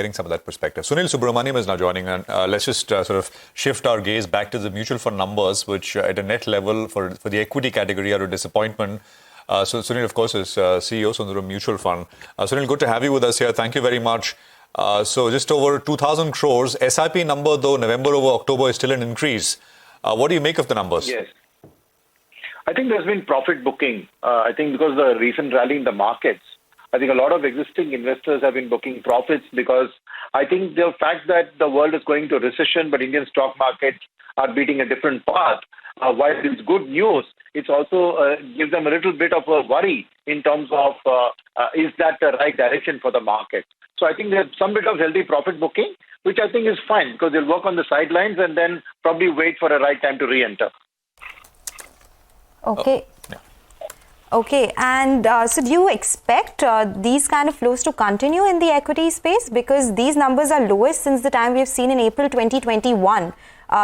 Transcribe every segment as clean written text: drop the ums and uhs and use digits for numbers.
getting some of that perspective. Sunil Subramaniam is now joining, and let's just sort of shift our gaze back to the mutual fund numbers, which at a net level for the equity category are a disappointment. So Sunil, of course, is CEO Sundaram Mutual Fund. Sunil, good to have you with us here. Thank you very much. So just over 2,000 crores. SIP number, though, November over October is still an increase. What do you make of the numbers? Yes. I think there's been profit booking. I think because of the recent rally in the markets, I think a lot of existing investors have been booking profits because I think the fact that the world is going to a recession, but Indian stock markets are beating a different path. While it's good news, it's also gives them a little bit of a worry in terms of is that the right direction for the market. So I think there's some bit of healthy profit booking, which I think is fine because they'll work on the sidelines and then probably wait for a right time to re-enter. Okay. Okay, and so do you expect these kind of flows to continue in the equity space? Because these numbers are lowest since the time we have seen in April 2021.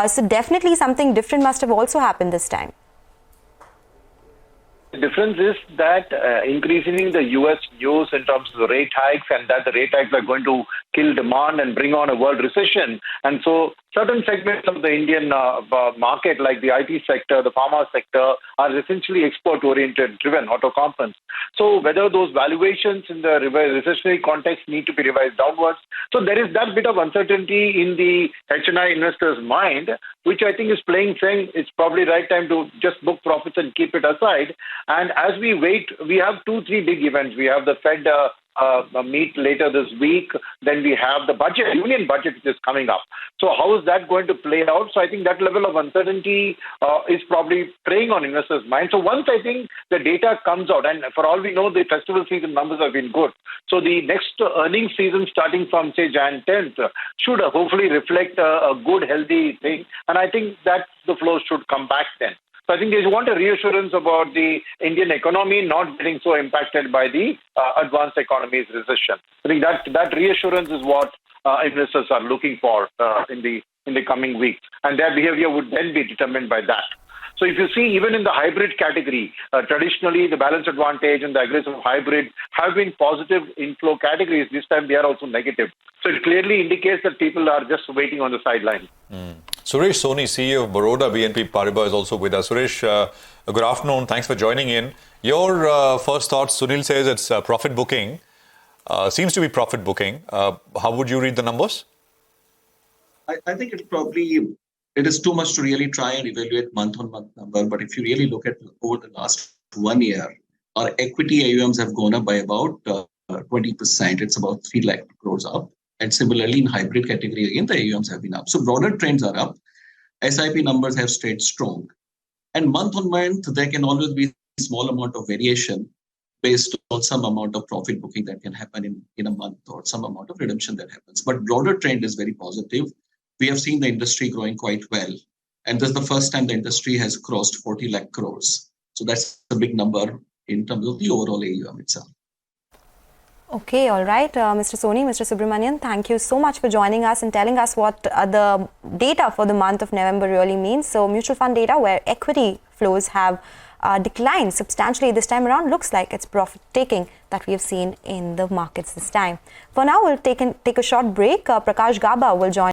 So definitely something different must have also happened this time. The difference is that increasingly the US news in terms of the rate hikes and that the rate hikes are going to kill demand and bring on a world recession. And so certain segments of the Indian market, like the IT sector, the pharma sector, are essentially export-oriented, driven, auto components. So whether those valuations in the recessionary context need to be revised downwards. So there is that bit of uncertainty in the HNI investor's mind, which I think is saying it's probably right time to just book profits and keep it aside. And as we wait, we have 2-3 big events. We have the Fed meet later this week. Then we have the budget, union budget, which is coming up. So how is that going to play out? So I think that level of uncertainty is probably preying on investors' minds. So once I think the data comes out, and for all we know, the festival season numbers have been good. So the next earnings season starting from, say, Jan 10th should hopefully reflect a good, healthy thing. And I think that the flows should come back then. So I think they want a reassurance about the Indian economy not getting so impacted by the advanced economy's recession. I think that reassurance is what investors are looking for in the coming weeks, and their behavior would then be determined by that. So if you see, even in the hybrid category, traditionally the balance advantage and the aggressive hybrid have been positive inflow categories. This time they are also negative. So it clearly indicates that people are just waiting on the sidelines. Suresh Soni, CEO of Baroda BNP Paribas, is also with us. Suresh, good afternoon. Thanks for joining in. Your first thoughts, Sunil says it's profit booking. Seems to be profit booking. How would you read the numbers? I think it is too much to really try and evaluate month-on-month number. But if you really look at over the last 1 year, our equity AUMs have gone up by about 20%. It's about 3 lakh crores up. And similarly, in hybrid category, again, the AUMs have been up. So broader trends are up. SIP numbers have stayed strong. And month-on-month, there can always be a small amount of variation based on some amount of profit booking that can happen in a month or some amount of redemption that happens. But broader trend is very positive. We have seen the industry growing quite well. And this is the first time the industry has crossed 40 lakh crores. So that's a big number in terms of the overall AUM itself. Okay, all right. Mr. Soni, Mr. Subramanian, thank you so much for joining us and telling us what the data for the month of November really means. So mutual fund data where equity flows have declined substantially this time around looks like it's profit-taking that we have seen in the markets this time. For now, we'll take a short break. Prakash Gaba will join